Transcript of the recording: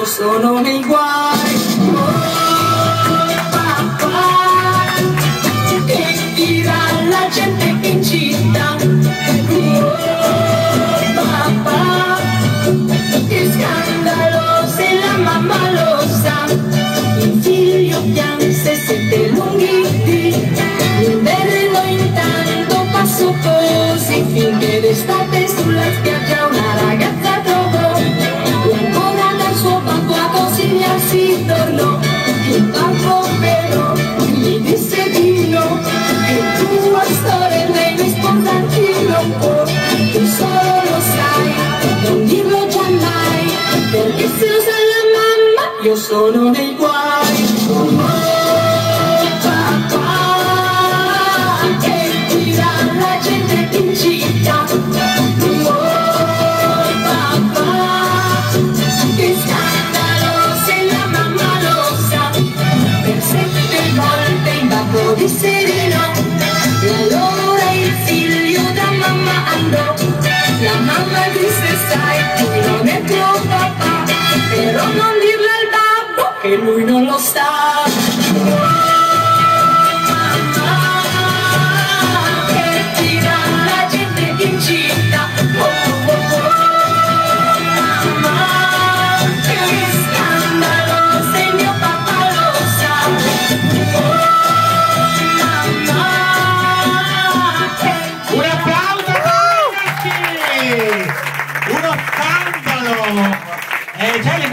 sono nei guai. Oh, papà, che dirà la gente in città? Oh, papà, che scandalo se la mamma lo sa. Il figlio pianse 7 lunghi dì, l'inverno intanto passò così, finché d'estate sulla spiaggia una ragazza trovò, e ancora dal suo babbo a consigliarsi tornò. Il babbo però gli disse di no, che tua storia lei mi sposarti non può, tu solo lo sai, non dirlo già mai, perché se lo sa la mamma io sono nei guai. Oh, papà, che dirà la gente in città? Oh, papà, che scandalo se la mamma lo sa. Per 7 volte il babbo disse di no, e allora il figlio da mamma andò. La mamma disse sai, lui non è tuo papà, però non dirlo al babbo che lui non lo sa. Uno scandalo! Già le